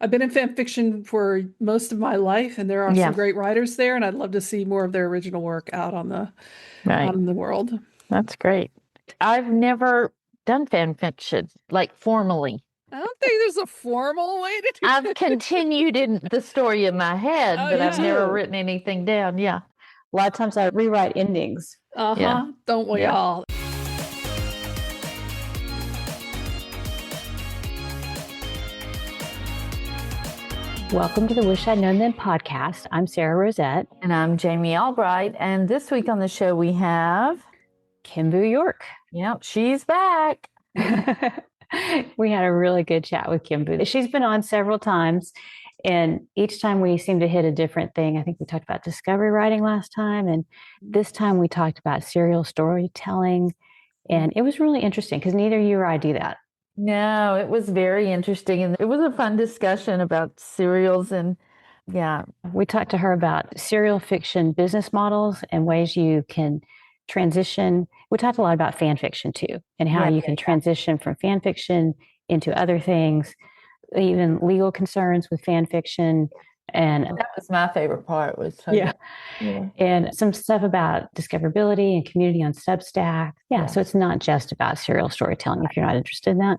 I've been in fan fiction for most of my life, and there are some Yeah, great writers there, and I'd love to see more of their original work out right. in the world. That's great. I've never done fan fiction, like formally. I don't think there's a formal way to do I've it. continued in the story in my head, Oh, but you I've never too. written anything down. Yeah. A lot of times I rewrite endings. Yeah. Uh-huh. Don't we Yeah. all? Welcome to the Wish I'd Known Then podcast. I'm Sara Rosette. And I'm Jamie Albright. And this week on the show, we have, Kimboo York. yep, she's back. We had a really good chat with Kimboo. She's been on several times, and each time we seem to hit a different thing. I think we talked about discovery writing last time, and this time we talked about serial storytelling. And it was really interesting because neither you or I do that. No, it was very interesting. And it was a fun discussion about serials. And yeah, We talked to her about serial fiction business models and ways you can transition. We talked a lot about fan fiction too, and how you can transition from fan fiction into other things, even legal concerns with fan fiction. And that was my favorite part was yeah, yeah. and some stuff about discoverability and community on Substack. Yeah, so it's not just about serial storytelling if you're not interested in that,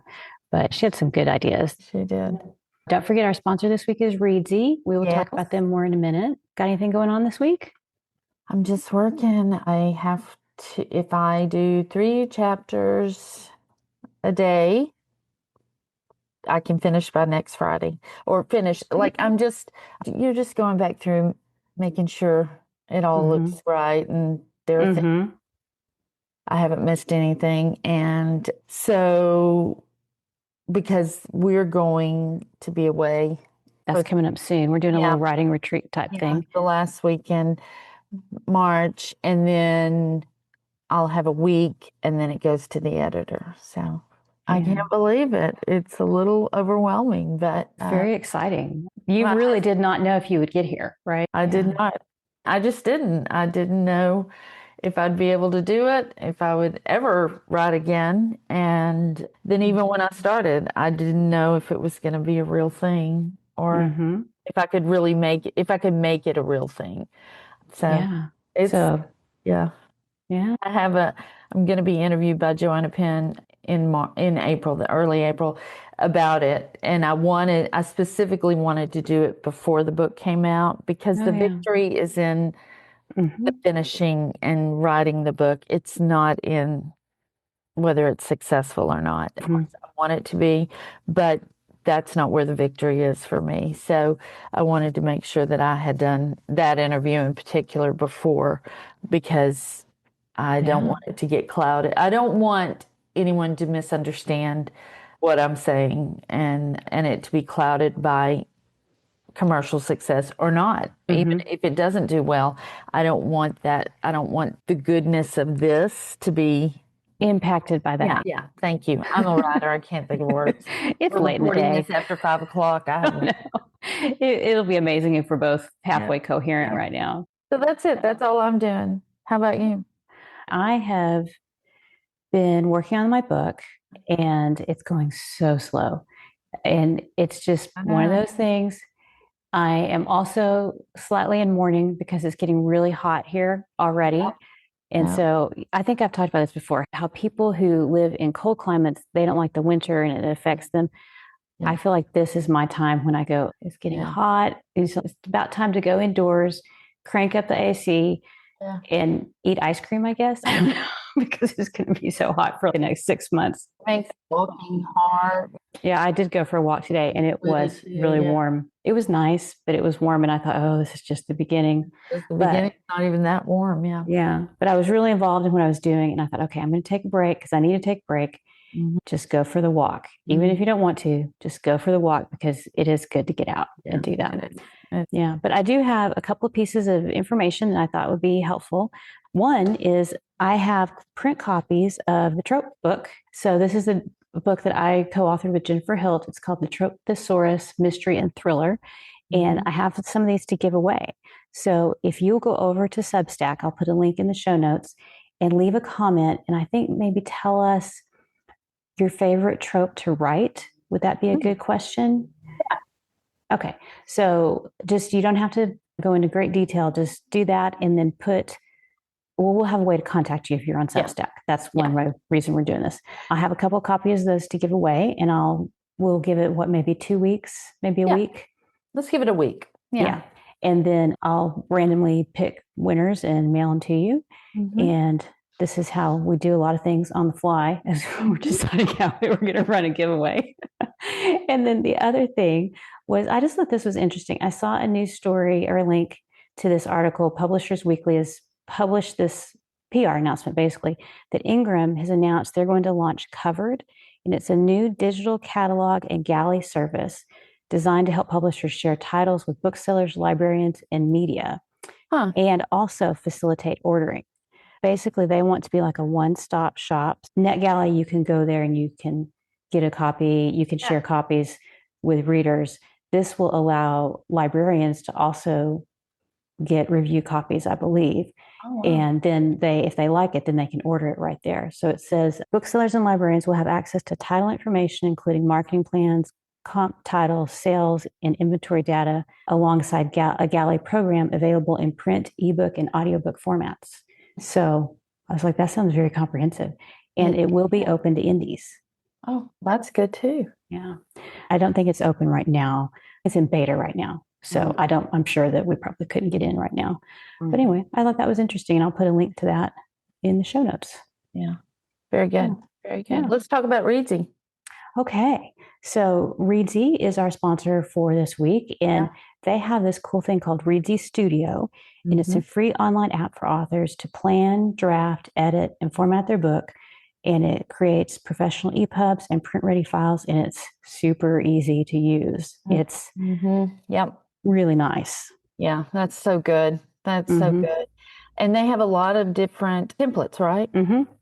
but she had some good ideas. She did. Don't forget our sponsor this week is Readsy. We will talk about them more in a minute. Got anything going on this week? I'm just working. I have to, if I do 3 chapters a day, I can finish by next Friday or finish. Like you're just going back through, making sure it all looks right. And there are things I haven't missed anything. And so, because we're going to be away. That's coming up soon. We're doing a little writing retreat type thing. The last weekend, March, and then I'll have a week and then it goes to the editor. So I can't believe it. It's a little overwhelming, but very exciting. You really did not know if you would get here, right? I did not. I just didn't. I didn't know if I'd be able to do it, if I would ever write again. And then even when I started, I didn't know if it was going to be a real thing or if I could really make it a real thing. So yeah. I'm going to be interviewed by Joanna Penn in April, the early April, about it. And I specifically wanted to do it before the book came out because the victory is in the finishing and writing the book. It's not in whether it's successful or not. I want it to be, but that's not where the victory is for me. So I wanted to make sure that I had done that interview in particular before, because I don't want it to get clouded. I don't want anyone to misunderstand what I'm saying and it to be clouded by commercial success or not. Even if it doesn't do well, I don't want that. I don't want the goodness of this to be impacted by that. Yeah. Thank you. I'm a writer. I can't think of words. It's late in the day. This after 5 o'clock. It'll be amazing if we're both halfway coherent right now. So that's it. That's all I'm doing. How about you? I have been working on my book and it's going so slow. And it's just one of those things. I am also slightly in mourning because it's getting really hot here already. And so I think I've talked about this before, how people who live in cold climates, they don't like the winter and it affects them. I feel like this is my time when I go, it's getting hot. It's about time to go indoors, crank up the AC and eat ice cream, I guess. I don't know, because it's going to be so hot for the next 6 months. Makes walking hard. Yeah, I did go for a walk today and it was really warm. It was nice, but it was warm. And I thought, oh, this is just the beginning. It's the beginning. It's not even that warm. Yeah. Yeah. But I was really involved in what I was doing. And I thought, okay, I'm going to take a break because I need to take a break. Just go for the walk. Even if you don't want to, just go for the walk because it is good to get out and do that. Yeah. But I do have a couple of pieces of information that I thought would be helpful. One is I have print copies of the Trope book. So this is a book that I co-authored with Jennifer Hilt. It's called the Trope Thesaurus Mystery and Thriller. And I have some of these to give away. So if you'll go over to Substack, I'll put a link in the show notes and leave a comment. And I think maybe tell us your favorite trope to write. Would that be a good question? Okay. So just, you don't have to go into great detail. Just do that and then we'll have a way to contact you if you're on Yeah. Substack. That's one reason we're doing this. I'll have a couple copies of those to give away, and we'll give it maybe 2 weeks, maybe a week. Let's give it a week. Yeah. And then I'll randomly pick winners and mail them to you. And this is how we do a lot of things on the fly as we're deciding how we're going to run a giveaway. And then the other thing was, I just thought this was interesting. I saw a news story or a link to this article. Publishers Weekly has published this PR announcement, basically, that Ingram has announced they're going to launch Covered, and it's a new digital catalog and galley service designed to help publishers share titles with booksellers, librarians, and media, and also facilitate ordering. Basically, they want to be like a one-stop shop. NetGalley, you can go there and you can get a copy. You can share copies with readers. This will allow librarians to also get review copies, I believe. Oh, wow. And then if they like it, then they can order it right there. So it says booksellers and librarians will have access to title information, including marketing plans, comp titles, sales, and inventory data, alongside a galley program available in print, ebook, and audiobook formats. So I was like, that sounds very comprehensive. And it will be open to indies. Oh, that's good too. Yeah. I don't think it's open right now. It's in beta right now. So I'm sure that we probably couldn't get in right now. But anyway, I thought that was interesting. And I'll put a link to that in the show notes. Yeah. Very good. Very good. Yeah. Let's talk about Readsy. Okay. So Readsy is our sponsor for this week. And they have this cool thing called Readsy Studio. And it's a free online app for authors to plan, draft, edit, and format their book. And it creates professional EPUBs and print-ready files, and it's super easy to use. It's really nice. Yeah, that's so good. That's so good. And they have a lot of different templates, right?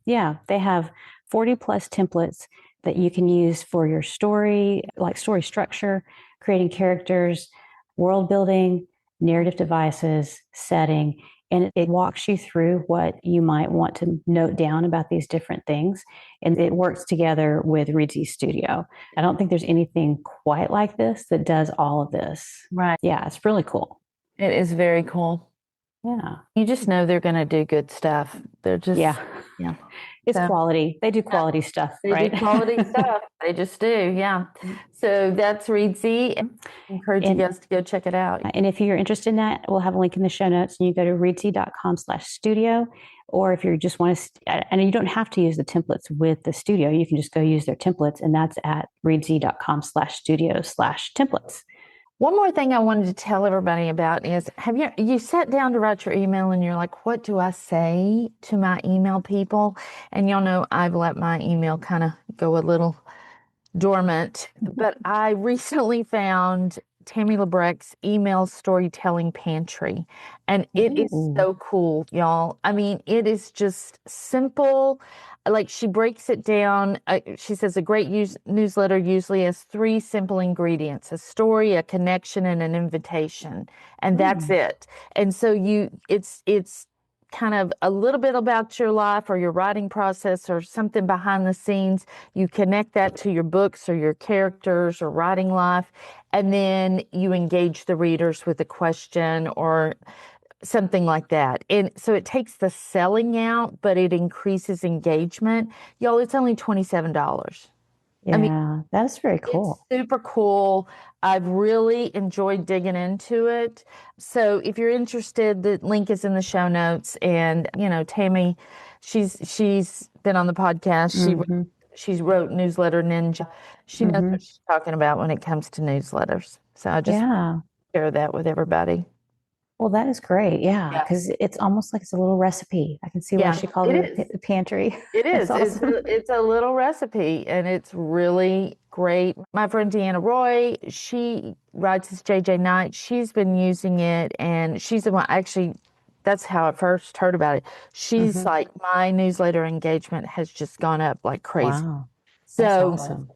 Yeah, they have 40 plus templates that you can use for your story, like story structure, creating characters, world building, narrative devices, setting. And it walks you through what you might want to note down about these different things. And it works together with Readsy Studio. I don't think there's anything quite like this that does all of this. Right. Yeah, it's really cool. It is very cool. Yeah. You just know they're going to do good stuff. They're just, It's quality. They do quality stuff, right? They do quality stuff. They just do. Yeah. So that's Readsy. I encourage you guys to go check it out. And if you're interested in that, we'll have a link in the show notes, and you go to readsy.com/studio. Or if you just want to, and you don't have to use the templates with the studio, you can just go use their templates, and that's at readsy.com/studio/templates. One more thing I wanted to tell everybody about is, have you sat down to write your email and you're like, what do I say to my email people? And y'all know I've let my email kind of go a little dormant, but I recently found Tammy Labrecque's email storytelling pantry, and it is so cool, y'all. I mean, it is just simple. Like, she breaks it down. She says a great newsletter usually has 3 simple ingredients: a story, a connection, and an invitation. And that's it. And so it's kind of a little bit about your life or your writing process or something behind the scenes. You connect that to your books or your characters or writing life. And then you engage the readers with a question or something like that. And so it takes the selling out, but it increases engagement. Y'all, it's only $27. Yeah, I mean, that's very cool. It's super cool. I've really enjoyed digging into it. So if you're interested, the link is in the show notes. And, Tammy, she's been on the podcast. She wrote Newsletter Ninja. She knows what she's talking about when it comes to newsletters. So I just share that with everybody. Well, that is great. Yeah, because it's almost like it's a little recipe. I can see why she called it a pantry. It is. Awesome. It's a little recipe, and it's really great. My friend Deanna Roy, she writes as JJ Knight. She's been using it, and she's the one, actually, that's how I first heard about it. She's like, my newsletter engagement has just gone up like crazy. Wow. That's awesome.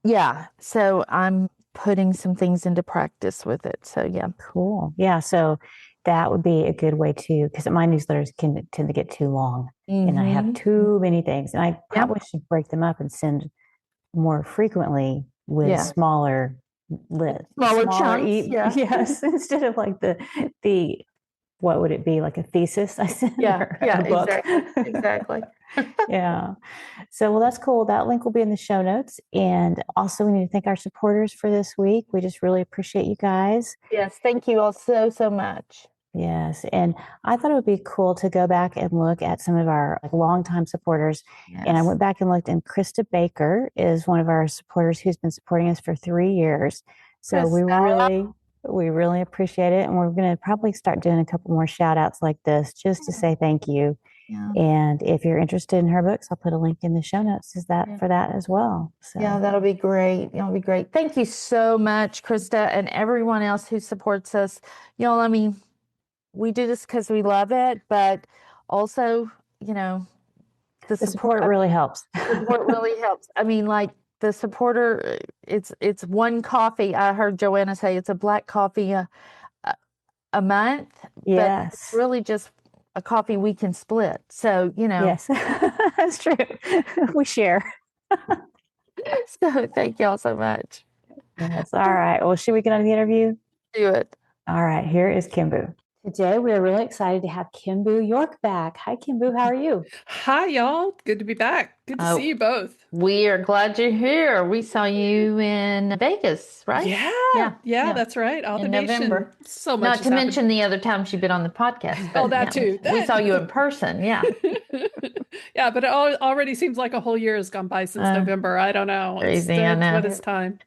Yeah. So I'm putting some things into practice with it. So cool. Yeah. So that would be a good way to, because my newsletters can tend to get too long and I have too many things, and I probably should break them up and send more frequently with smaller Smaller smaller chunks, yeah. yes, instead of like the what would it be, like a thesis I sent or a book. Exactly. Yeah. So, well, that's cool. That link will be in the show notes. And also, we need to thank our supporters for this week. We just really appreciate you guys. Yes, thank you all so much. Yes. And I thought it would be cool to go back and look at some of our longtime supporters. Yes. And I went back and looked, and Krista Baker is one of our supporters who's been supporting us for 3 years. So we really appreciate it. And we're going to probably start doing a couple more shout outs like this just to say thank you. Yeah. And if you're interested in her books, I'll put a link in the show notes for that as well. So. Yeah, that'll be great. That'll be great. Thank you so much, Krista, and everyone else who supports us. Y'all, I mean, we do this because we love it, but also, the support really helps. Support really helps. I mean, like the supporter, it's one coffee. I heard Joanna say it's a black coffee a month. Yes. But it's really just a coffee we can split. So, Yes, that's true. We share. So thank y'all so much. Yes. All right. Well, should we get on the interview? Do it. All right. Here is Kimboo. Today, we are really excited to have Kimboo York back. Hi, Kimboo. How are you? Hi, y'all. Good to be back. Good to see you both. We are glad you're here. We saw you in Vegas, right? Yeah, that's right. In November. So much. Not to mention the other times you've been on the podcast. But that too. We saw you in person. Yeah. Yeah, but it already seems like a whole year has gone by since November. I don't know. Crazy, I know. What is time?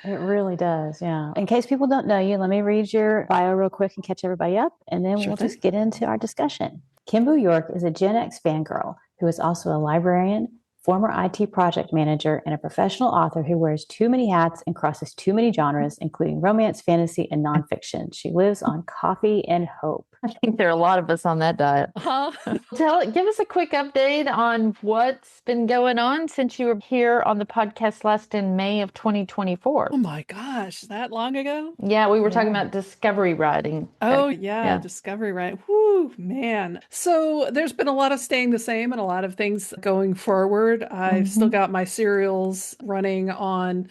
It really does, yeah. In case people don't know you, let me read your bio real quick and catch everybody up, and then we'll just get into our discussion. Kimboo York is a Gen X fangirl who is also a librarian, former IT project manager, and a professional author who wears too many hats and crosses too many genres, including romance, fantasy, and nonfiction. She lives on coffee and hope. I think there are a lot of us on that diet. Give us a quick update on what's been going on since you were here on the podcast last in May of 2024. Oh my gosh, that long ago? Yeah, we were talking about discovery writing. Oh yeah, discovery writing. Whoo, man. So there's been a lot of staying the same and a lot of things going forward. I've still got my serials running on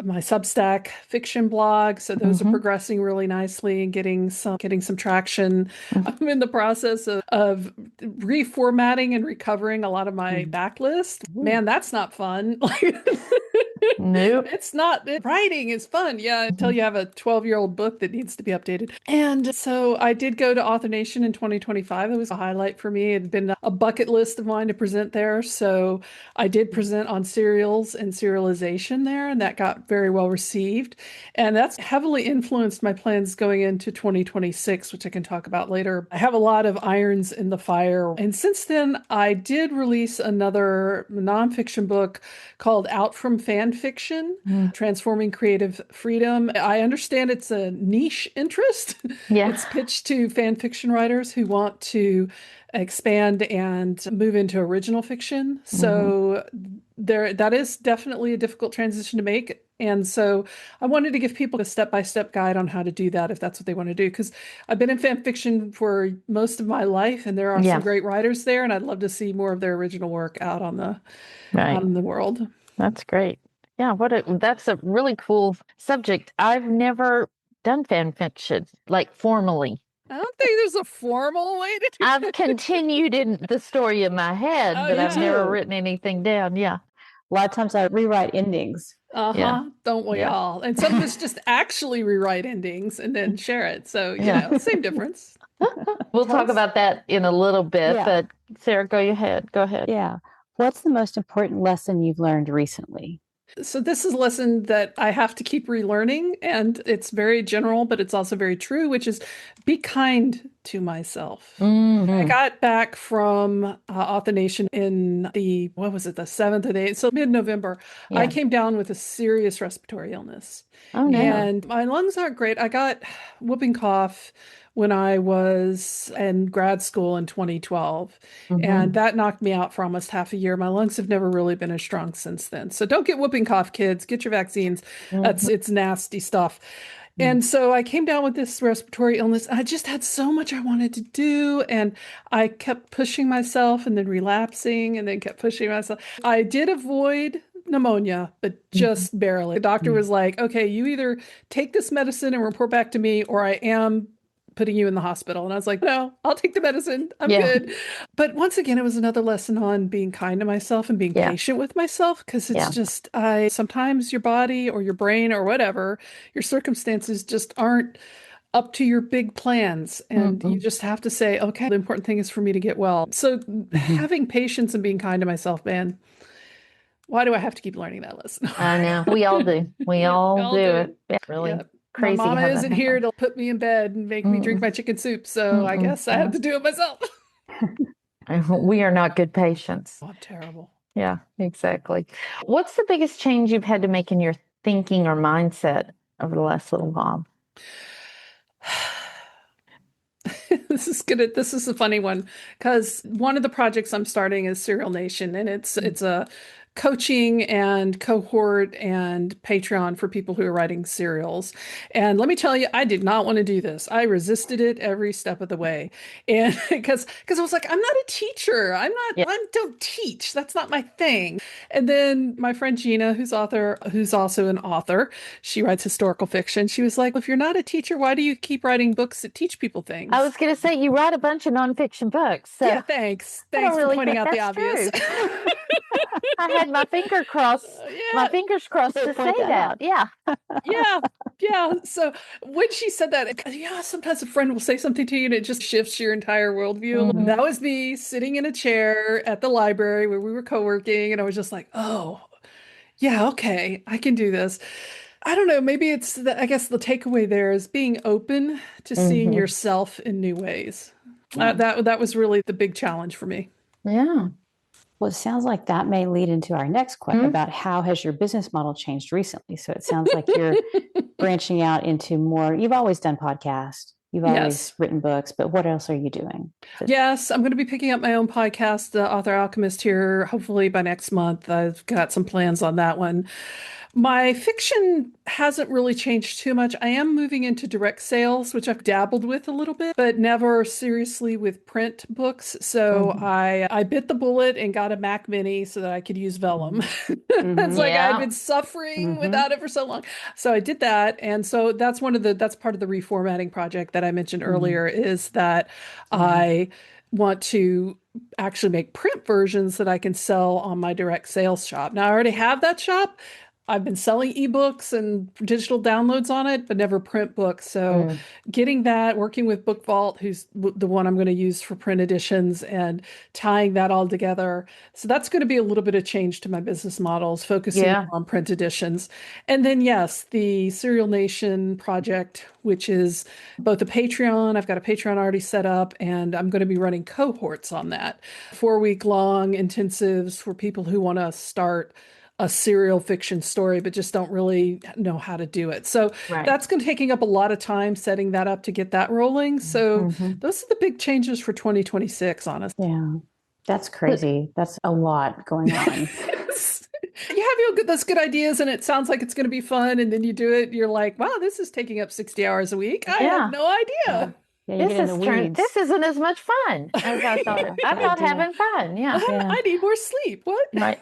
my Substack fiction blog. So those are progressing really nicely and getting some traction. I'm in the process of reformatting and recovering a lot of my backlist. Man, that's not fun. Nope. It's not. Writing is fun. Yeah, until you have a 12-year-old book that needs to be updated. And so I did go to Author Nation in 2025. It was a highlight for me. It had been a bucket list of mine to present there. So I did present on serials and serialization there, and that got very well received. And that's heavily influenced my plans going into 2026, which I can talk about later. I have a lot of irons in the fire. And since then, I did release another nonfiction book called Out from Fanfiction, Transforming Creative Freedom. I understand it's a niche interest. Yeah. It's pitched to fan fiction writers who want to expand and move into original fiction. So that is definitely a difficult transition to make. And so I wanted to give people a step-by-step guide on how to do that if that's what they want to do. Because I've been in fan fiction for most of my life, and there are some great writers there, and I'd love to see more of their original work out on the world. That's great. Yeah, that's a really cool subject. I've never done fan fiction, like formally. I don't think there's a formal way to do it. I've continued in the story in my head, but I've never written anything down. Yeah. A lot of times I rewrite endings. Don't we all? And some of us just actually rewrite endings and then share it. So, same difference. We'll talk about that in a little bit, but Sara, go ahead. Yeah. What's the most important lesson you've learned recently? So this is a lesson that I have to keep relearning, and it's very general, but it's also very true, which is be kind to myself. I got back from Author Nation in the 7th or the 8th, so mid-November. I came down with a serious respiratory illness. Oh, no. And my lungs aren't great. I got whooping cough when I was in grad school in 2012. And that knocked me out for almost half a year. My lungs have never really been as strong since then. So don't get whooping cough, kids. Get your vaccines. It's nasty stuff. And so I came down with this respiratory illness. I just had so much I wanted to do. And I kept pushing myself and then relapsing and then kept pushing myself. I did avoid pneumonia, but just barely. The doctor was like, okay, you either take this medicine and report back to me, or I am putting you in the hospital. And I was like, no, I'll take the medicine. I'm good. But once again, it was another lesson on being kind to myself and being patient with myself, because it's just, sometimes your body or your brain or whatever, your circumstances just aren't up to your big plans. And you just have to say, okay, the important thing is for me to get well. So having patience and being kind to myself, man, why do I have to keep learning that lesson? I know. We all do. We all do it. It's really My crazy mama how that isn't here happens. to put me in bed and make me drink my chicken soup. So I guess I have to do it myself. We are not good patients. Oh, I'm terrible. Yeah, exactly. What's the biggest change you've had to make in your thinking or mindset over the last little while? This is a funny one, because one of the projects I'm starting is Serial Nation, and it's a coaching and cohort and Patreon for people who are writing serials. And let me tell you, I did not want to do this. I resisted it every step of the way. And because I was like, I'm not a teacher. I don't teach. That's not my thing. And then my friend Gina, who's also an author, she writes historical fiction. She was like, if you're not a teacher, why do you keep writing books that teach people things? I was going to say, you write a bunch of nonfiction books. So yeah, thanks. I don't Thanks for really pointing think out the that's obvious. true. I had my fingers crossed to say that. Yeah. Yeah. So when she said that, sometimes a friend will say something to you and it just shifts your entire worldview. That was me sitting in a chair at the library where we were co-working, and I was just like, oh, yeah, okay, I can do this. I don't know. Maybe I guess the takeaway there is being open to seeing yourself in new ways. That was really the big challenge for me. Yeah. Well, it sounds like that may lead into our next question about how has your business model changed recently? So it sounds like you're branching out into more, you've always done podcasts, you've always written books, but what else are you doing? Yes, I'm going to be picking up my own podcast, The Author Alchemist, here, hopefully by next month. I've got some plans on that one. My fiction hasn't really changed too much. I am moving into direct sales, which I've dabbled with a little bit, but never seriously with print books. So I bit the bullet and got a Mac Mini so that I could use Vellum. It's like I'd been suffering without it for so long. So I did that. And so that's part of the reformatting project that I mentioned earlier, is that I want to actually make print versions that I can sell on my direct sales shop. Now I already have that shop. I've been selling ebooks and digital downloads on it, but never print books. So getting that, working with Book Vault, who's the one I'm going to use for print editions, and tying that all together. So that's going to be a little bit of change to my business models, focusing on print editions. And then, yes, the Serial Nation project, which is both a Patreon. I've got a Patreon already set up, and I'm going to be running cohorts on that. 4-week-long intensives for people who want to start a serial fiction story, but just don't really know how to do it. So that's going to taking up a lot of time setting that up to get that rolling. So those are the big changes for 2026, honestly. Yeah, that's crazy. That's a lot going on. You have those good ideas and it sounds like it's going to be fun. And then you do it. You're like, wow, this is taking up 60 hours a week. I had no idea. This isn't as much fun as I thought. I'm not having fun. I need more sleep. What? Right.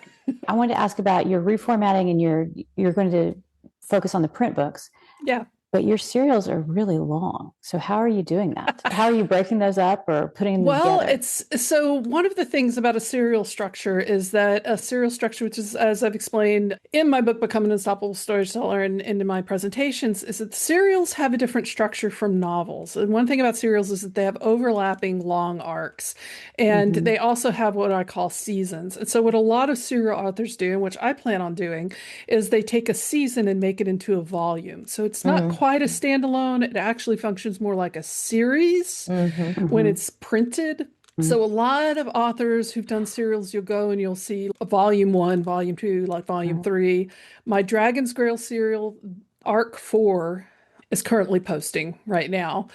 I wanted to ask about your reformatting, and you're going to focus on the print books. Yeah. But your serials are really long. So how are you doing that? How are you breaking those up or putting them together? So one of the things about a serial structure is that a serial structure, which is, as I've explained in my book, Become an Unstoppable Storyteller, and in my presentations, is that serials have a different structure from novels. And one thing about serials is that they have overlapping long arcs. And they also have what I call seasons. And so what a lot of serial authors do, and which I plan on doing, is they take a season and make it into a volume. So it's not quite a standalone. It actually functions more like a series when it's printed. So a lot of authors who've done serials, you'll go and you'll see volume 1, volume 2, like volume 3. My Dragon's Grail serial, arc 4, is currently posting right now.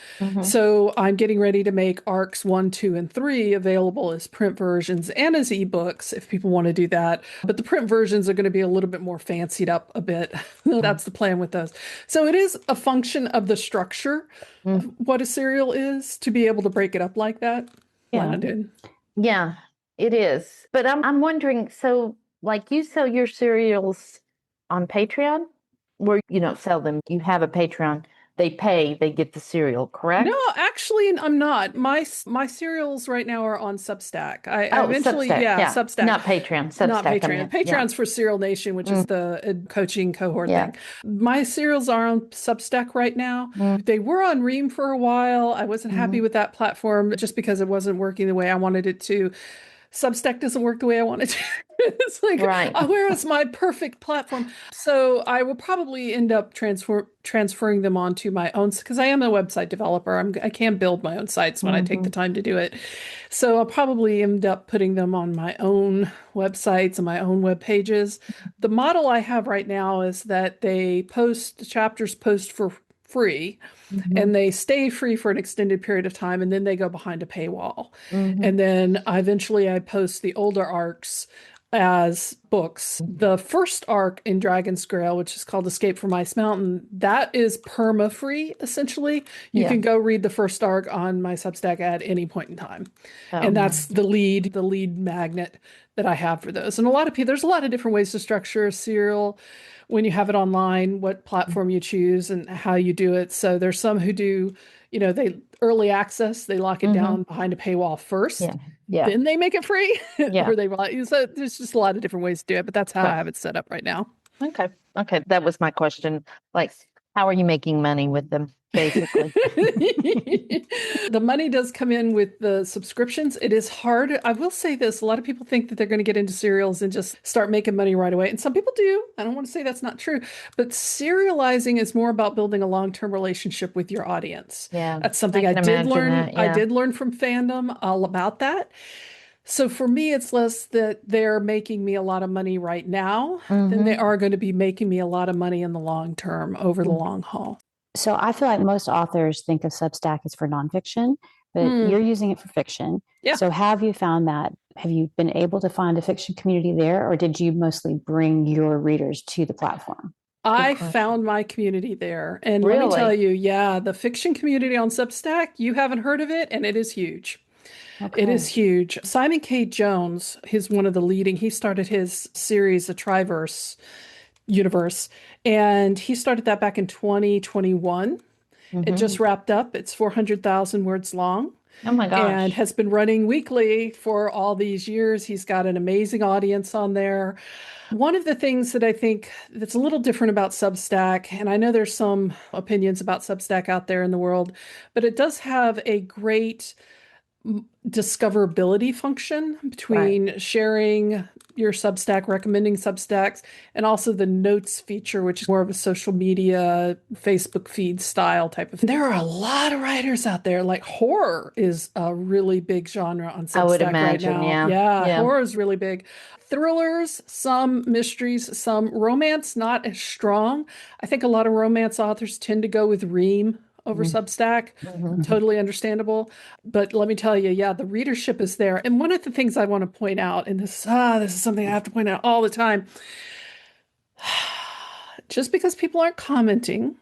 So I'm getting ready to make arcs 1, 2, and 3 available as print versions and as ebooks if people want to do that. But the print versions are going to be a little bit more fancied up a bit. That's the plan with those. So it is a function of the structure of what a serial is to be able to break it up like that. Yeah, it is. But I'm wondering, so Like you sell your serials on Patreon, where you don't sell them. You have a Patreon. They pay, they get the serial, correct? No, actually, I'm not. My serials right now are on Substack. I eventually, Substack, yeah, yeah. Substack. Not Patreon. Not Substack, I Patreon. meant. Yeah. Patreon's for Serial Nation, which is the coaching cohort Yeah. thing. My serials are on Substack right now. Mm. They were on Ream for a while. I wasn't happy with that platform just because it wasn't working the way I wanted it to. Substack doesn't work the way I want it to. It's like, Right. where is my perfect platform? So I will probably end up transferring them onto my own, because I am a website developer. I can build my own sites when I take the time to do it. So I'll probably end up putting them on my own websites and my own web pages. The model I have right now is that chapters post for free, and they stay free for an extended period of time, and then they go behind a paywall. And then eventually I post the older arcs as books. The first arc in Dragon's Grail, which is called Escape from Ice Mountain, that is perma-free, essentially. You can go read the first arc on my Substack at any point in time. And that's the lead magnet that I have for those. And there's a lot of different ways to structure a serial when you have it online, what platform you choose and how you do it. So there's some who do, they early access, they lock it down behind a paywall first. Yeah. Then they make it free. Yeah. Or so there's just a lot of different ways to do it, but that's how I have it set up right now. Okay. That was my question. Like, how are you making money with them, basically? The money does come in with the subscriptions. It is hard. I will say this. A lot of people think that they're going to get into serials and just start making money right away. And some people do. I don't want to say that's not true. But serializing is more about building a long-term relationship with your audience. Yeah. That's something I did learn. I did learn from fandom all about that. So for me, it's less that they're making me a lot of money right now than they are going to be making me a lot of money in the long term, over the long haul. So I feel like most authors think of Substack as for nonfiction, but you're using it for fiction. Yeah. So have you found that? Have you been able to find a fiction community there, or did you mostly bring your readers to the platform? I found my community there. And let me tell you, the fiction community on Substack, you haven't heard of it, and it is huge. Okay. It is huge. Simon K. Jones, he started his series, The Triverse Universe, and he started that back in 2021. It just wrapped up. It's 400,000 words long. Oh my gosh. And has been running weekly for all these years. He's got an amazing audience on there. One of the things that I think that's a little different about Substack, and I know there's some opinions about Substack out there in the world, but it does have a great discoverability function between sharing your Substack, recommending Substacks, and also the notes feature, which is more of a social media, Facebook feed style type of thing. There are a lot of writers out there. Like horror is a really big genre on Substack I would imagine, right now. Yeah, horror is really big. Thrillers, some mysteries, some romance, not as strong. I think a lot of romance authors tend to go with Ream over Substack. Totally understandable. But let me tell you, the readership is there. And one of the things I want to point out, and this is something I have to point out all the time, just because people aren't commenting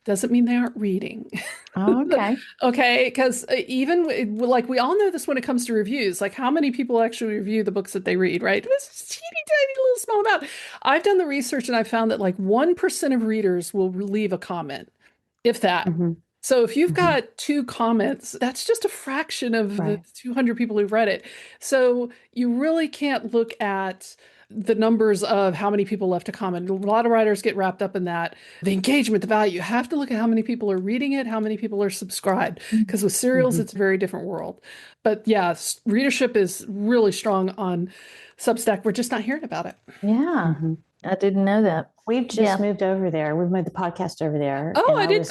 doesn't mean they aren't reading. Oh, okay. Okay, because even like we all know this when it comes to reviews, like how many people actually review the books that they read, right? It's a teeny tiny little small amount. I've done the research and I found that like 1% of readers will leave a comment. If that. So if you've got 2 comments, that's just a fraction of the 200 people who've read it. So you really can't look at the numbers of how many people left a comment. A lot of writers get wrapped up in that. The engagement, the value. You have to look at how many people are reading it, how many people are subscribed. Because with serials, it's a very different world. But readership is really strong on Substack. We're just not hearing about it. Yeah. I didn't know that. We've just moved over there. We've moved the podcast over there. Oh, I missed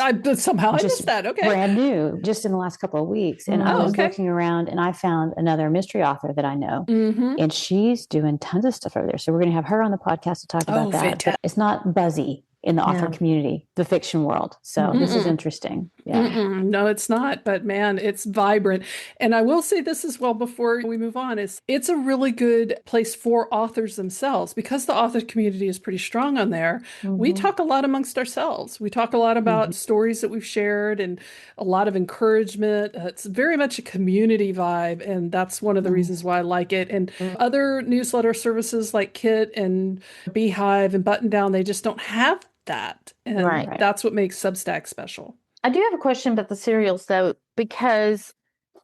that. Okay. Brand new, just in the last couple of weeks. And I was looking around and I found another mystery author that I know. And she's doing tons of stuff over there. So we're going to have her on the podcast to talk about that. Fantastic. But it's not buzzy in the author community, the fiction world. So this is interesting. Yeah. No, it's not. But man, it's vibrant. And I will say this as well before we move on, is it's a really good place for authors themselves because the author community is pretty strong on there. We talk a lot amongst ourselves. We talk a lot about stories that we've shared and a lot of encouragement. It's very much a community vibe. And that's one of the reasons why I like it. And other newsletter services like Kit and Beehive and Button Down, they just don't have that. And that's what makes Substack special. I do have a question about the serials though, because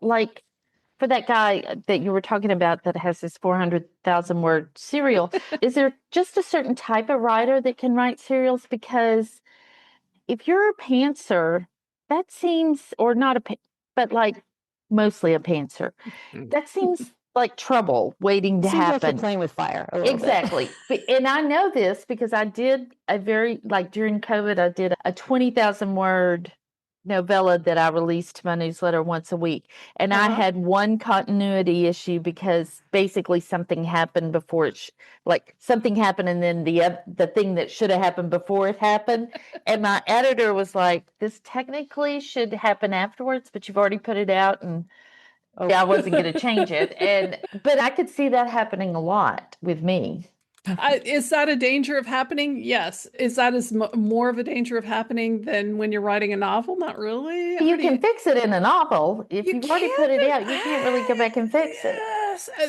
like for that guy that you were talking about that has this 400,000 word serial, is there just a certain type of writer that can write serials? Because if you're a pantser, that seems, or not but like mostly a pantser, that seems like trouble waiting to happen. Like you're playing with fire. Exactly. And I know this because I did during COVID, I did a 20,000 word novella that I released to my newsletter once a week. And I had one continuity issue because basically something happened before something happened and then the thing that should have happened before it happened. And my editor was like, this technically should happen afterwards, but you've already put it out and I wasn't going to change it. But I could see that happening a lot with me. Is that a danger of happening? Yes. Is that more of a danger of happening than when you're writing a novel? Not really. You can fix it in a novel. If you've already put it out, you can't really go back and fix it.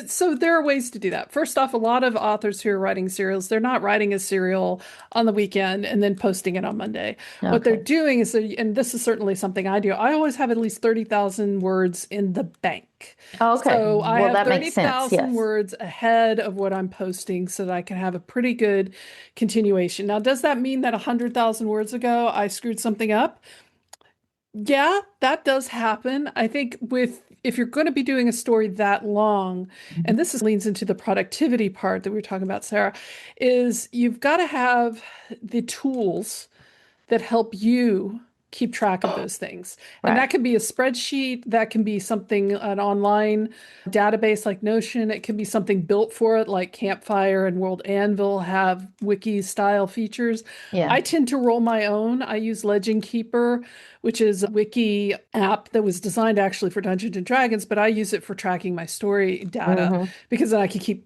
So there are ways to do that. First off, a lot of authors who are writing serials, they're not writing a serial on the weekend and then posting it on Monday. Okay. What they're doing is, and this is certainly something I do, I always have at least 30,000 words in the bank. Okay. So I have 30,000 words ahead of what I'm posting so that I can have a pretty good continuation. Now, does that mean that 100,000 words ago I screwed something up? Yeah, that does happen. I think if you're going to be doing a story that long, and this leans into the productivity part that we were talking about, Sara, is you've got to have the tools that help you keep track of those things. And that can be a spreadsheet, that can be an online database like Notion, it can be something built for it like Campfire and World Anvil have wiki style features. I tend to roll my own. I use Legend Keeper, which is a wiki app that was designed actually for Dungeons and Dragons, but I use it for tracking my story data because then I can keep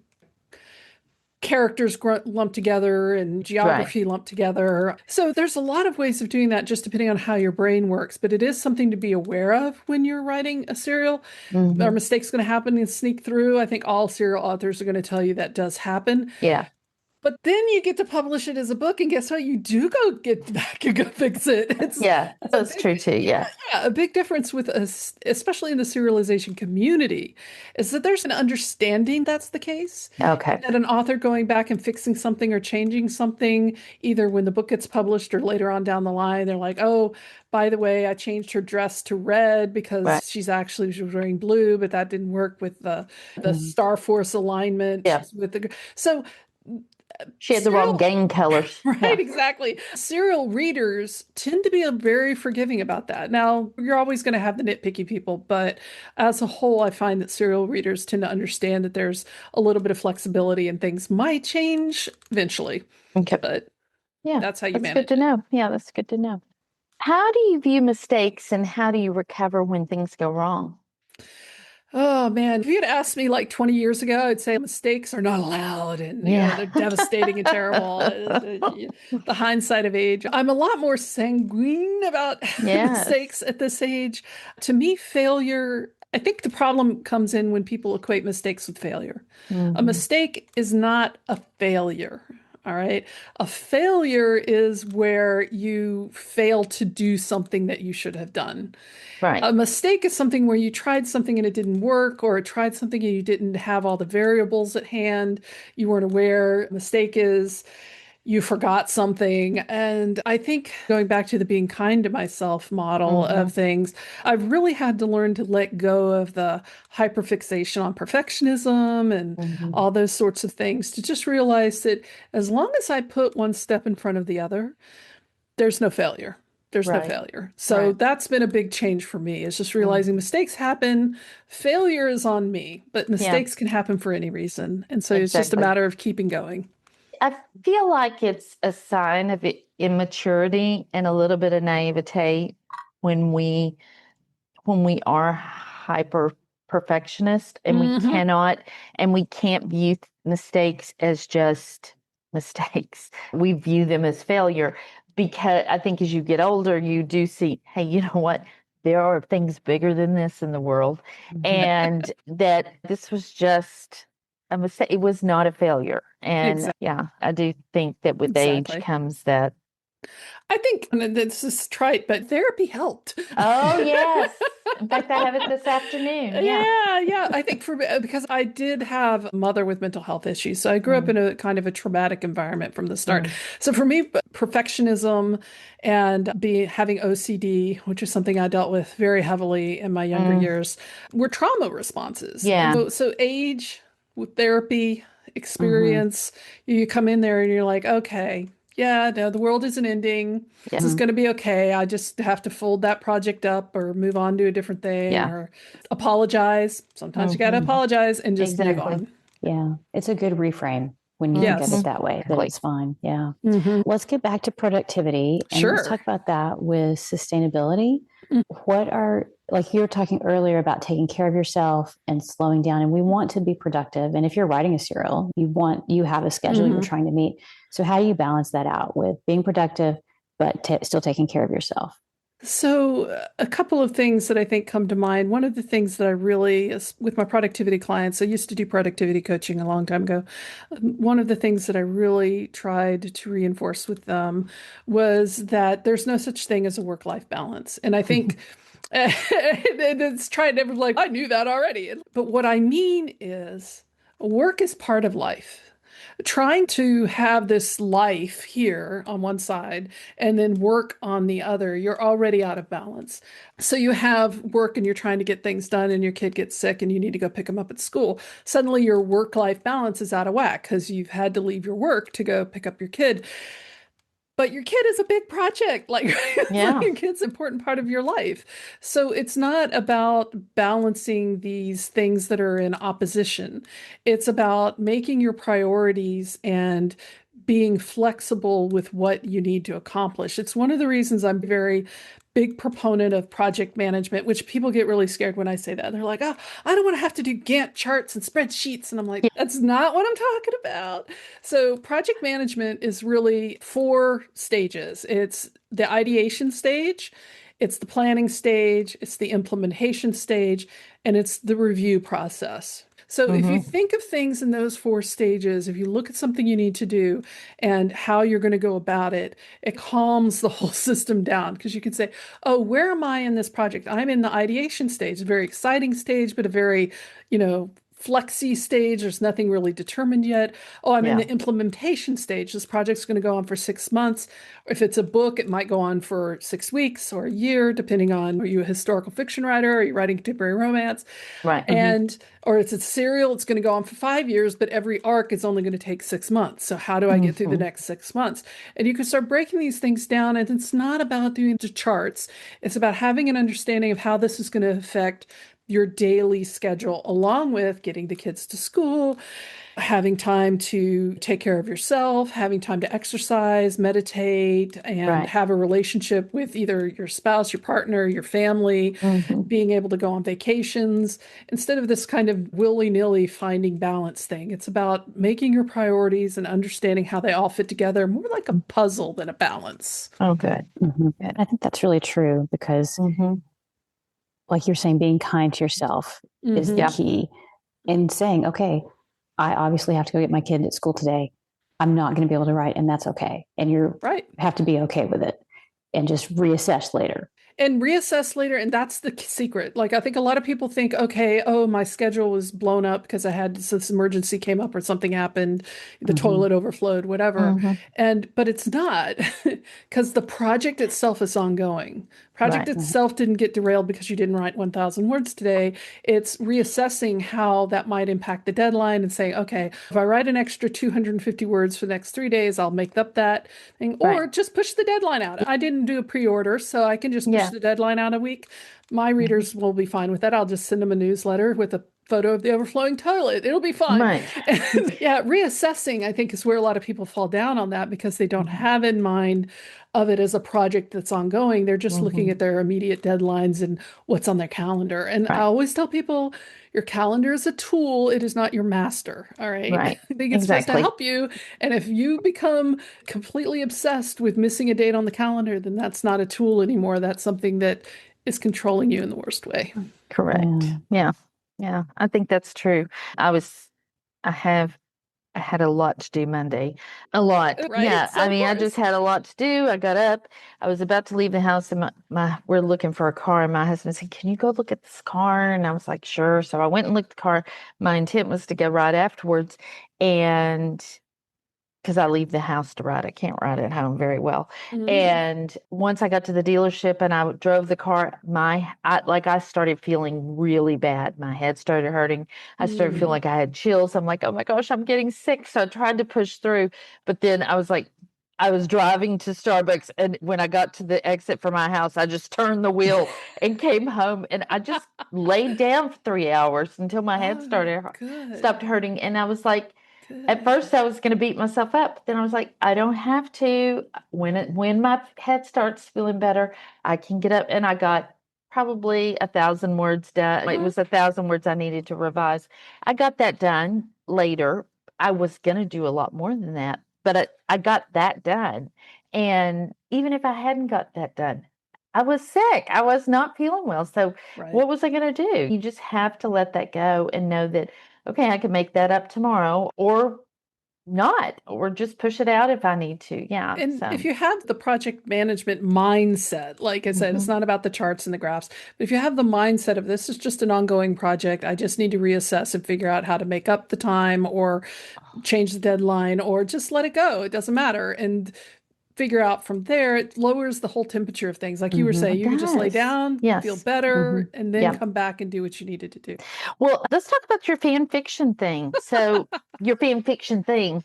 characters lumped together and geography lumped together. So there's a lot of ways of doing that just depending on how your brain works, but it is something to be aware of when you're writing a serial. Are mistakes going to happen and sneak through? I think all serial authors are going to tell you that does happen. Yeah. But then you get to publish it as a book, and guess what? You do go get back and go fix it. That's true too. Yeah. A big difference with us, especially in the serialization community, is that there's an understanding that's the case. Okay. That an author going back and fixing something or changing something, either when the book gets published or later on down the line, they're like, oh, by the way, I changed her dress to red because she was wearing blue, but that didn't work with the Star Force alignment. Yeah. So she had the wrong game colors. Exactly. Serial readers tend to be very forgiving about that. Now, you're always going to have the nitpicky people, but as a whole, I find that serial readers tend to understand that there's a little bit of flexibility and things might change eventually. Okay. But that's how you manage. That's good to know. Yeah, that's good to know. How do you view mistakes and how do you recover when things go wrong? Oh man, if you had asked me like 20 years ago, I'd say mistakes are not allowed and they're devastating and terrible. The hindsight of age. I'm a lot more sanguine about mistakes at this age. To me, failure, I think the problem comes in when people equate mistakes with failure. A mistake is not a failure. All right. A failure is where you fail to do something that you should have done. Right. A mistake is something where you tried something and it didn't work, or tried something and you didn't have all the variables at hand. You weren't aware. A mistake is you forgot something. And I think going back to the being kind to myself model of things, I've really had to learn to let go of the hyperfixation on perfectionism and all those sorts of things, to just realize that as long as I put one step in front of the other, there's no failure. There's no failure. So that's been a big change for me, is just realizing mistakes happen. Failure is on me, but mistakes can happen for any reason. And so it's just a matter of keeping going. I feel like it's a sign of immaturity and a little bit of naivete when we are hyper perfectionist and we can't view mistakes as just mistakes. We view them as failure because I think as you get older, you do see, hey, you know what? There are things bigger than this in the world, and that this was just a mistake. It was not a failure. And yeah, I do think that with age comes that. I think, and this is trite, but therapy helped. Oh, yes. In fact, I have it this afternoon. Yeah. I think because I did have a mother with mental health issues. So I grew up in a kind of a traumatic environment from the start. So for me, perfectionism and having OCD, which is something I dealt with very heavily in my younger years, were trauma responses. Yeah. So age with therapy, experience, you come in there and you're like, okay, yeah, no, the world isn't ending. This is going to be okay. I just have to fold that project up or move on to a different thing or apologize. Sometimes you got to apologize and just move on. Yeah. It's a good reframe when you look at it that way, that it's fine. Yeah. Let's get back to productivity and let's talk about that with sustainability. What are, like you were talking earlier about taking care of yourself and slowing down, and we want to be productive. And if you're writing a serial, you have a schedule you're trying to meet. So how do you balance that out with being productive, but still taking care of yourself? So a couple of things that I think come to mind. One of the things that I really, with my productivity clients, I used to do productivity coaching a long time ago. One of the things that I really tried to reinforce with them was that there's no such thing as a work-life balance. And I think it's tried to like, I knew that already. But what I mean is work is part of life. Trying to have this life here on one side and then work on the other, you're already out of balance. So you have work and you're trying to get things done and your kid gets sick and you need to go pick them up at school. Suddenly your work-life balance is out of whack because you've had to leave your work to go pick up your kid. But your kid is a big project. Like, your kid's an important part of your life. So it's not about balancing these things that are in opposition. It's about making your priorities and being flexible with what you need to accomplish. It's one of the reasons I'm very big proponent of project management, which people get really scared when I say that. They're like, oh, I don't want to have to do Gantt charts and spreadsheets. And I'm like, that's not what I'm talking about. So project management is really 4 stages. It's the ideation stage, it's the planning stage, it's the implementation stage, and it's the review process. So if you think of things in those 4 stages, if you look at something you need to do and how you're going to go about it, it calms the whole system down because you can say, oh, where am I in this project? I'm in the ideation stage, a very exciting stage, but a very, flexy stage. There's nothing really determined yet. Oh, I'm in the implementation stage. This project's going to go on for 6 months. If it's a book, it might go on for 6 weeks or a year, depending on, are you a historical fiction writer? Are you writing contemporary romance? Right. And, or it's a serial, it's going to go on for 5 years, but every arc is only going to take 6 months. So how do I get through the next 6 months? And you can start breaking these things down. And it's not about doing the charts. It's about having an understanding of how this is going to affect your daily schedule, along with getting the kids to school, having time to take care of yourself, having time to exercise, meditate, and have a relationship with either your spouse, your partner, your family, being able to go on vacations, instead of this kind of willy-nilly finding balance thing. It's about making your priorities and understanding how they all fit together, more like a puzzle than a balance. Oh, good. Good. I think that's really true because like you're saying, being kind to yourself is the key. And saying, okay, I obviously have to go get my kid at school today. I'm not going to be able to write, and that's okay. And you have to be okay with it and just reassess later. And reassess later. And that's the secret. Like, I think a lot of people think, okay, oh, my schedule was blown up because I had this emergency came up or something happened, the toilet overflowed, whatever. But it's not because the project itself is ongoing. Project itself didn't get derailed because you didn't write 1,000 words today. It's reassessing how that might impact the deadline and saying, okay, if I write an extra 250 words for the next 3 days, I'll make up that thing, or just push the deadline out. I didn't do a pre-order, so I can just push the deadline out a week. My readers will be fine with that. I'll just send them a newsletter with a photo of the overflowing toilet. It'll be fine. Right. And, yeah, reassessing, I think, is where a lot of people fall down on that because they don't have in mind of it as a project that's ongoing. They're just looking at their immediate deadlines and what's on their calendar. And I Right. always tell people, your calendar is a tool. It is not your master. All right. Right. I think it's supposed to Exactly. help you. And if you become completely obsessed with missing a date on the calendar, then that's not a tool anymore. That's something that is controlling you in the worst way. Correct. Yeah. Yeah. I think that's true. I had a lot to do Monday. A lot. Right? Yeah. So I of mean, I course. just had a lot to do. I got up. I was about to leave the house and we're looking for a car. And my husband said, "Can you go look at this car?" And I was like, "Sure." So I went and looked at the car. My intent was to go right afterwards. And because I leave the house to ride. I can't ride at home very well. And once I got to the dealership and I drove the car, I started feeling really bad. My head started hurting. I started feeling like I had chills. I'm like, oh my gosh, I'm getting sick. So I tried to push through, but then I was driving to Starbucks, and when I got to the exit for my house, I just turned the wheel and came home, and I just laid down for 3 hours until my head stopped hurting. And I was like, at first, I was going to beat myself up. Then I was like, I don't have to. When my head starts feeling better, I can get up. And I got probably 1,000 words done. It was 1,000 words I needed to revise. I got that done later. I was going to do a lot more than that, but I got that done. And even if I hadn't got that done, I was sick. I was not feeling well. So what was I going to do? You just have to let that go and know that, okay, I can make that up tomorrow or not, or just push it out if I need to. Yeah. And So, if you have the project management mindset, like I said, it's not about the charts and the graphs, but if you have the mindset of this is just an ongoing project, I just need to reassess and figure out how to make up the time or change the deadline or just let it go. It doesn't matter. And figure out from there, it lowers the whole temperature of things. Like you were saying, it you can just lay does. down, feel Yes. better, and then Yeah. come back and do what you needed to do. Well, let's talk about your fan fiction thing. So, your fan fiction book,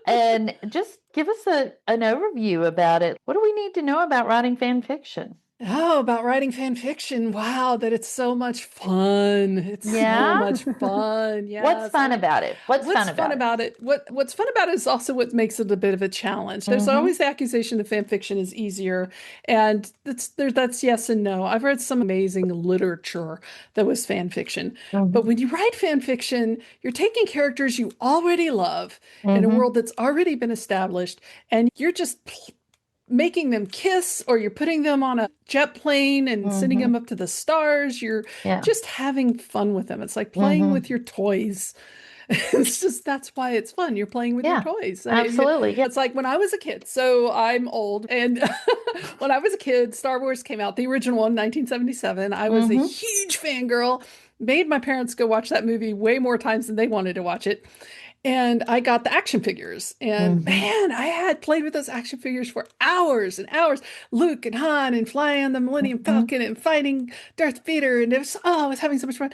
and just give us an overview about it. What do we need to know about writing fan fiction? Oh, about writing fan fiction. Wow, that it's so much fun. It's so much fun. What's Yes. fun about it? What's fun About it? What's fun about it is also what makes it a bit of a challenge. There's always the accusation that fan fiction is easier, and that's yes and no. I've read some amazing literature that was fan fiction. But when you write fan fiction, you're taking characters you already love in a world that's already been established, and you're just making them kiss, or you're putting them on a jet plane and sending them up to the stars. You're just having fun with them. It's like playing with your toys. It's just, that's why it's fun. You're playing with your toys. Absolutely. It's like when I was a kid. So I'm old. And when I was a kid, Star Wars came out, the original one, 1977. I was a huge fangirl, made my parents go watch that movie way more times than they wanted to watch it. And I got the action figures. And man, I had played with those action figures for hours and hours. Luke and Han and flying on the Millennium Falcon and fighting Darth Vader. And I was having so much fun.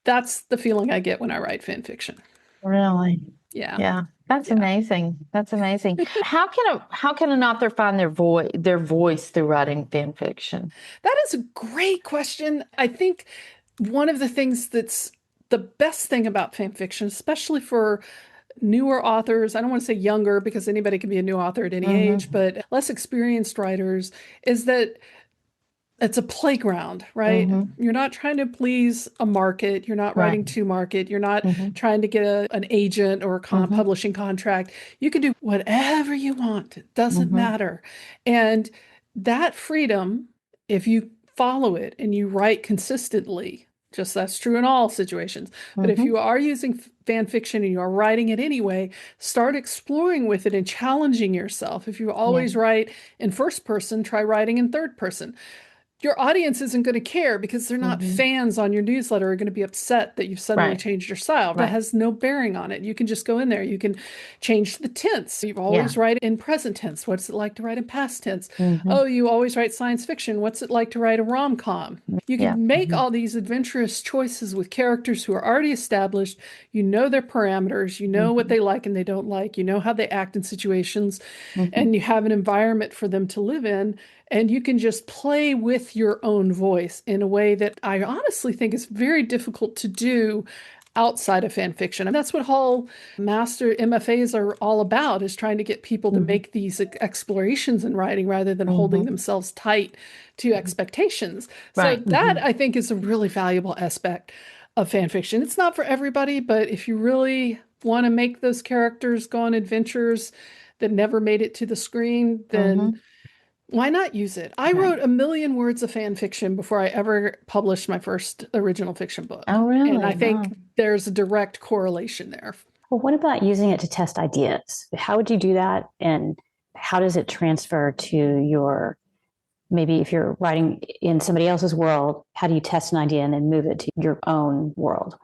That's the feeling I get when I write fan fiction. Really? Yeah. Yeah. That's amazing. That's amazing. How can an author find their voice through writing fan fiction? That is a great question. I think one of the things that's the best thing about fan fiction, especially for newer authors, I don't want to say younger because anybody can be a new author at any age, but less experienced writers, is that it's a playground, right? You're not trying to please a market. You're not writing to market. You're not trying to get an agent or a publishing contract. You can do whatever you want. It doesn't matter. And that freedom, if you follow it and you write consistently, just that's true in all situations. But if you are using fan fiction and you are writing it anyway, start exploring with it and challenging yourself. If you always write in first person, try writing in third person. Your audience isn't going to care because they're not fans on your newsletter are going to be upset that you've suddenly changed your style. That has no bearing on it. You can just go in there. You can change the tense. You always write in present tense. What's it like to write in past tense? Oh, you always write science fiction. What's it like to write a rom-com? You can make all these adventurous choices with characters who are already established. You know their parameters, you know what they like and they don't like, you know how they act in situations, and you have an environment for them to live in. And you can just play with your own voice in a way that I honestly think is very difficult to do outside of fan fiction. And that's what whole master MFAs are all about, is trying to get people to make these explorations in writing rather than holding themselves tight to expectations. So that I think is a really valuable aspect of fan fiction. It's not for everybody, but if you really want to make those characters go on adventures that never made it to the screen, then why not use it? I wrote 1 million words of fan fiction before I ever published my first original fiction book. Oh, really? And I think there's a direct correlation there. Well, what about using it to test ideas? How would you do that? And how does it transfer to your, maybe if you're writing in somebody else's world, how do you test an idea and then move it to your own world?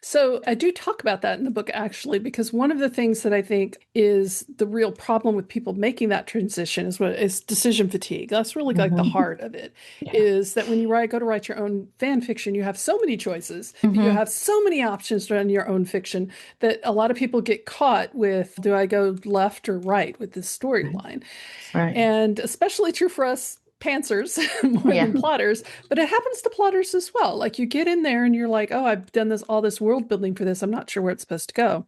So I do talk about that in the book, actually, because one of the things that I think is the real problem with people making that transition is decision fatigue. That's really like the heart of it, is that when you go to write your own fan fiction, you have so many choices, you have so many options to run your own fiction, that a lot of people get caught with, do I go left or right with this storyline? And especially true for us pantsers more than plotters, but it happens to plotters as well. Like you get in there and you're like, oh, I've done all this world building for this. I'm not sure where it's supposed to go.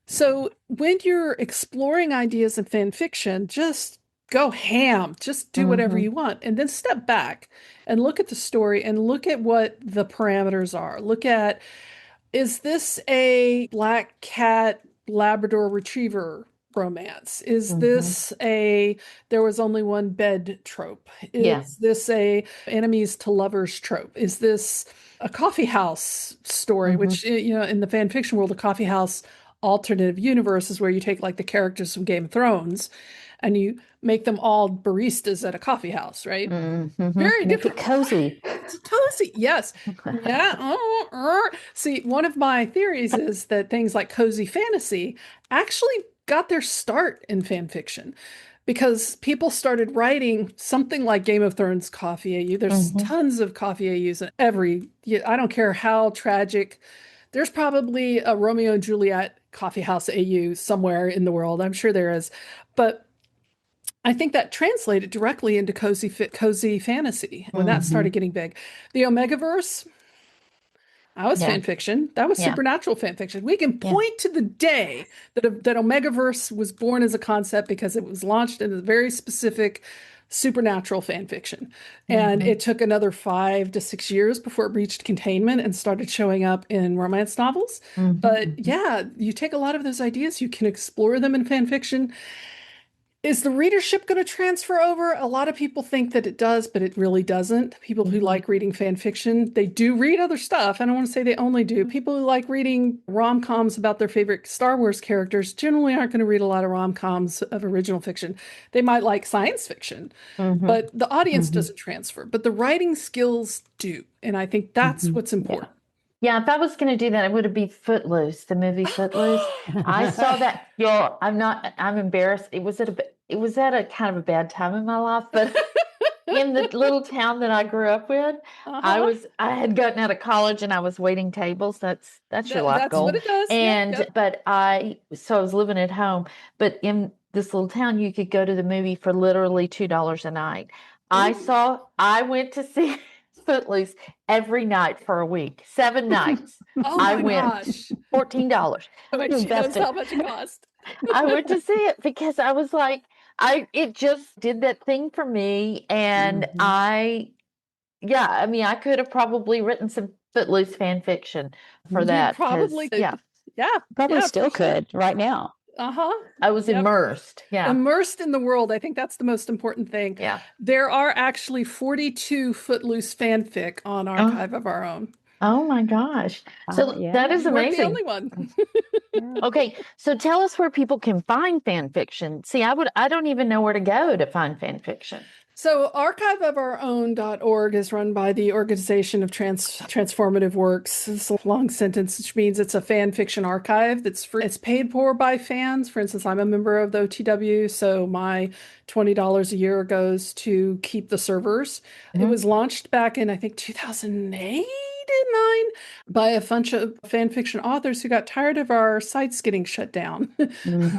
So when you're exploring ideas in fan fiction, just go ham, just do whatever you want, and then step back and look at the story and look at what the parameters are. Look at, is this a black cat Labrador retriever romance? Is this a there was only one bed trope? Is this a enemies to lovers trope? Is this a coffee house story, which, in the fan fiction world, a coffee house alternative universe is where you take like the characters from Game of Thrones and you make them all baristas at a coffee house, right? Very different. Cozy. It's cozy. Yes. See, one of my theories is that things like cozy fantasy actually got their start in fan fiction, because people started writing something like Game of Thrones coffee AU. There's tons of coffee AUs in I don't care how tragic. There's probably a Romeo and Juliet coffee house AU somewhere in the world. I'm sure there is. But I think that translated directly into cozy fantasy when that started getting big. The Omegaverse, that was fan fiction. That was supernatural fan fiction. We can point to the day that Omegaverse was born as a concept because it was launched in a very specific supernatural fan fiction. And it took another 5 to 6 years before it reached containment and started showing up in romance novels. But yeah, you take a lot of those ideas, you can explore them in fan fiction. Is the readership going to transfer over? A lot of people think that it does, but it really doesn't. People who like reading fan fiction, they do read other stuff. I don't want to say they only do. People who like reading rom-coms about their favorite Star Wars characters generally aren't going to read a lot of rom-coms of original fiction. They might like science fiction, but the audience doesn't transfer. But the writing skills do. And I think that's what's important. Yeah, if I was going to do that, it would be Footloose, the movie Footloose. I saw that. I'm embarrassed. It was at a kind of a bad time in my life, but in the little town that I grew up in, I had gotten out of college and I was waiting tables. That's your life goal. That's what it does. And but I was living at home, but in this little town, you could go to the movie for literally $2 a night. I went to see Footloose every night for a week, 7 nights. I went. Gosh. $14. How much it cost? I went to see it because I was like, it just did that thing for me. And I could have probably written some Footloose fan fiction for that. Probably. Probably still could right now. I was immersed. Immersed in the world. I think that's the most important thing. Yeah. There are actually 42 Footloose fanfic on Archive of Our Own. Oh my gosh. So that is amazing. We're the only one. Okay. So tell us where people can find fan fiction. See, I don't even know where to go to find fan fiction. So archiveofourown.org is run by the Organization of Transformative Works. It's a long sentence, which means it's a fan fiction archive that's free. It's paid for by fans. For instance, I'm a member of the OTW, so my $20 a year goes to keep the servers. It was launched back in, I think, 2008 and 9 by a bunch of fan fiction authors who got tired of our sites getting shut down.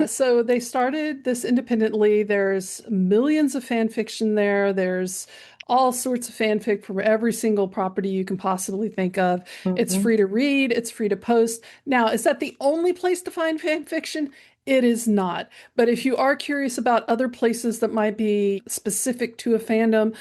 So they started this independently. There's millions of fan fiction there. There's all sorts of fanfic from every single property you can possibly think of. It's free to read, it's free to post. Now, is that the only place to find fan fiction? It is not. But if you are curious about other places that might be specific to a fandom,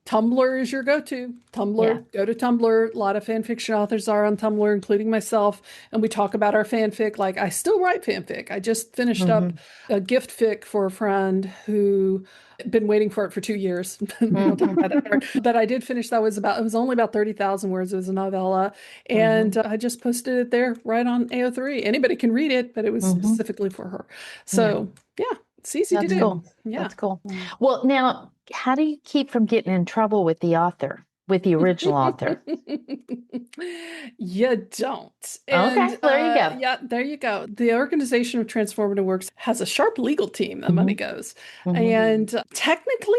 Tumblr is your go-to. Tumblr, go to Tumblr. A lot of fan fiction authors are on Tumblr, including myself, and we talk about our fanfic. Like, I still write fanfic. I just finished up a gift fic for a friend who had been waiting for it for 2 years. We don't talk about that part. But I did finish. It was only about 30,000 words. It was a novella, and I just posted it there right on AO3. Anybody can read it, but it was specifically for her. So yeah, it's easy to do. Cool. Yeah. That's cool. Well, now, how do you keep from getting in trouble with the author, with the original author? You don't. Okay, there you go. Yeah, there you go. The Organization of Transformative Works has a sharp legal team, the money goes. And technically,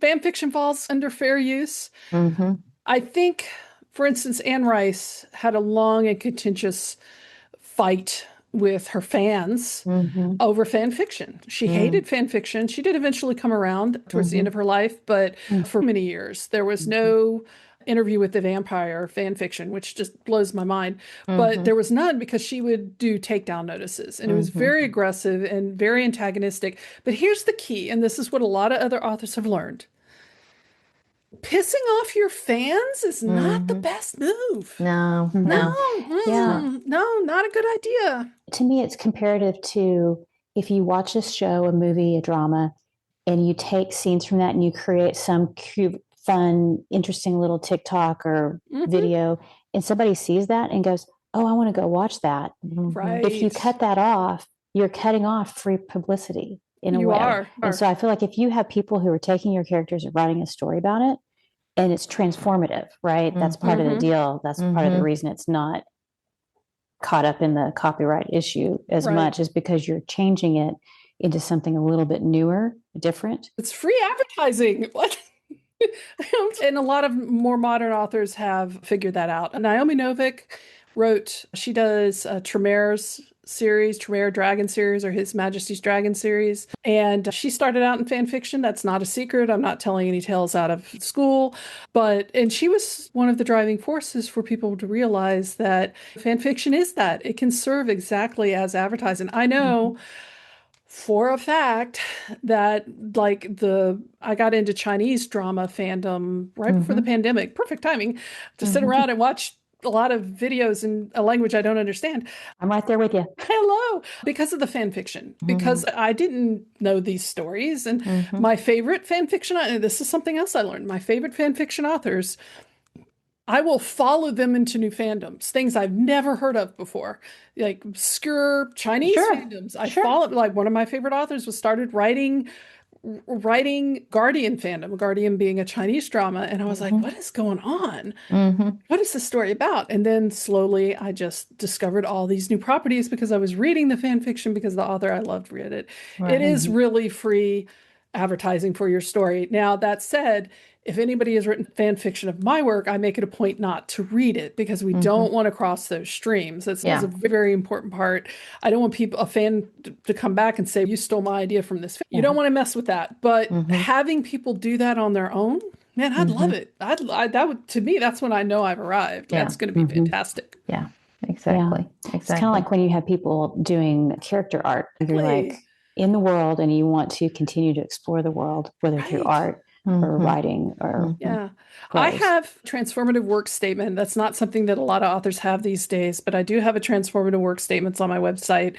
fan fiction falls under fair use. I think, for instance, Anne Rice had a long and contentious fight with her fans over fan fiction. She hated fan fiction. She did eventually come around towards the end of her life, but for many years, there was no Interview with the Vampire fan fiction, which just blows my mind. But there was none because she would do takedown notices, and it was very aggressive and very antagonistic. But here's the key, and this is what a lot of other authors have learned. Pissing off your fans is not the best move. No, not a good idea. To me, it's comparative to if you watch a show, a movie, a drama, and you take scenes from that and you create some cute, fun, interesting little TikTok or video, and somebody sees that and goes, "Oh, I want to go watch that." Right. If you cut that off, you're cutting off free publicity in a way. And so I feel like if you have people who are taking your characters and writing a story about it, and it's transformative, right? That's part of the deal. That's part of the reason it's not caught up in the copyright issue as much, is because you're changing it into something a little bit newer, different. It's free advertising. What? And a lot of more modern authors have figured that out. Naomi Novik she does Tremere's series, Tremere Dragon series, or His Majesty's Dragon series. And she started out in fan fiction. That's not a secret. I'm not telling any tales out of school. And she was one of the driving forces for people to realize that fan fiction is that. It can serve exactly as advertising. I know for a fact that I got into Chinese drama fandom right before the pandemic. Perfect timing to sit around and watch a lot of videos in a language I don't understand. I'm right there with you. Hello. Because of the fan fiction, because I didn't know these stories. And my favorite fan fiction, this is something else I learned. My favorite fan fiction authors, I will follow them into new fandoms, things I've never heard of before, like obscure Chinese fandoms. I follow, like one of my favorite authors was started writing Guardian fandom, Guardian being a Chinese drama. And I was like, what is going on? What is this story about? And then slowly I just discovered all these new properties because I was reading the fan fiction because the author I loved read it. It is really free advertising for your story. Now, that said, if anybody has written fan fiction of my work, I make it a point not to read it because we don't want to cross those streams. That's a very important part. I don't want a fan to come back and say, you stole my idea from this. You don't want to mess with that. But having people do that on their own, man, I'd love it. To me, that's when I know I've arrived. That's going to be fantastic. Yeah, exactly. It's kind of like when you have people doing character art. You're like in the world and you want to continue to explore the world, whether through art or writing or I have transformative work statement. That's not something that a lot of authors have these days, but I do have a transformative work statements on my website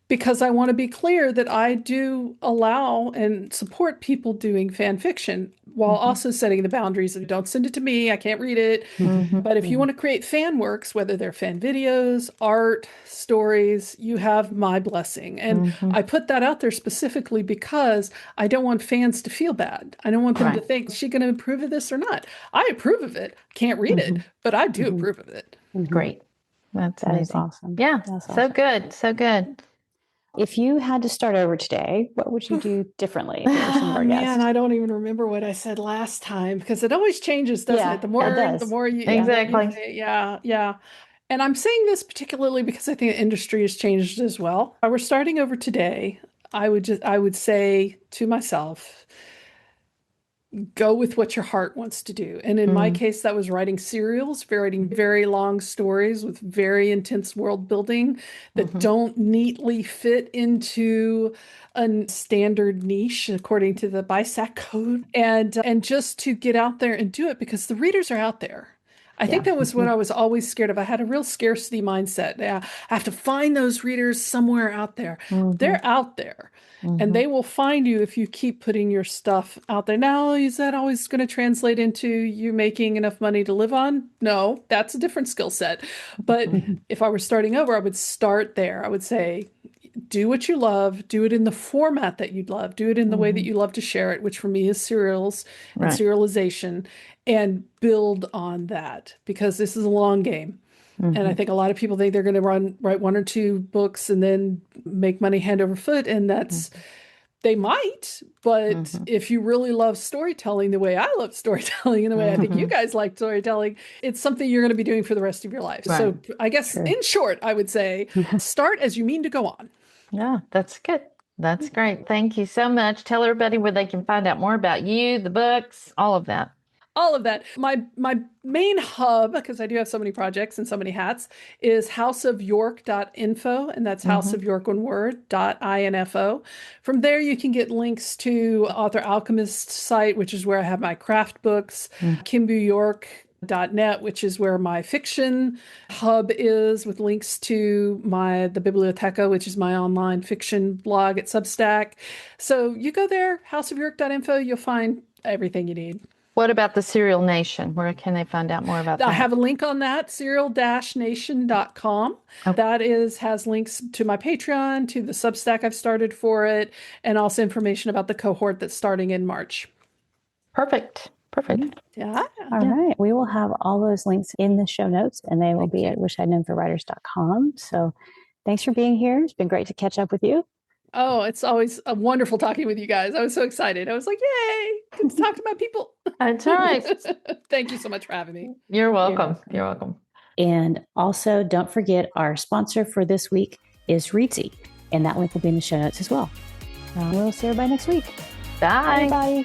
because I want to be clear that I do allow and support people doing fan fiction. while also setting the boundaries of don't send it to me, I can't read it. But if you want to create fan works, whether they're fan videos, art, stories, you have my blessing. And I put that out there specifically because I don't want fans to feel bad. I don't want them to think, is she going to approve of this or not? I approve of it. Can't read it, but I do approve of it. Great. That's That is amazing. awesome. Yeah. That's So awesome. good. So good. If you had to start over today, what would you do differently if you were some of Oh our man, guests? I don't even remember what I said last time because it always changes, doesn't Yeah, it? it does. The more you Exactly. say, yeah. And I'm saying this particularly because I think the industry has changed as well. If I were starting over today, I would say to myself, go with what your heart wants to do. And in my case, that was writing serials, writing very long stories with very intense world building that don't neatly fit into a standard niche according to the BISAC code. And just to get out there and do it because the readers are out there. I think that was what I was always scared of. I had a real scarcity mindset. Yeah, I have to find those readers somewhere out there. They're out there. And they will find you if you keep putting your stuff out there. Now, is that always going to translate into you making enough money to live on? No, that's a different skill set. But if I were starting over, I would start there. I would say, do what you love, do it in the format that you'd love, do it in the way that you love to share it, which for me is serials and serialization, and build on that because this is a long game. And I think a lot of people think they're going to write one or two books and then make money hand over foot. And they might, but if you really love storytelling the way I love storytelling and the way I think you guys like storytelling, it's something you're going to be doing for the rest of your life. Right. So I guess in short, I would say start as you mean to go on. Yeah, that's good. That's great. Thank you so much. Tell everybody where they can find out more about you, the books, all of that. All of that. My main hub, because I do have so many projects and so many hats, is houseofyork.info, and that's House of York one word, .info. From there, you can get links to Author Alchemist site, which is where I have my craft books, Kimboo York.net, which is where my fiction hub is, with links to the Biblioteca, which is my online fiction blog at Substack. So you go there, houseofyork.info, you'll find everything you need. What about the Serial Nation? Where can they find out more about that? I have a link on that, serial-nation.com. That has links to my Patreon, to the Substack I've started for it, and also information about the cohort that's starting in March. Perfect. Yeah. All right. We will have all those links in the show notes, and they will be at wishidknowforwriters.com. So thanks for being here. It's been great to catch up with you. Oh, it's always wonderful talking with you guys. I was so excited. I was like, yay, get to talk to my people. That's right. Thank you so much for having me. You're welcome. You're welcome. And also, don't forget our sponsor for this week is Reedsy, and that link will be in the show notes as well. We'll see everybody next week. Bye. Bye.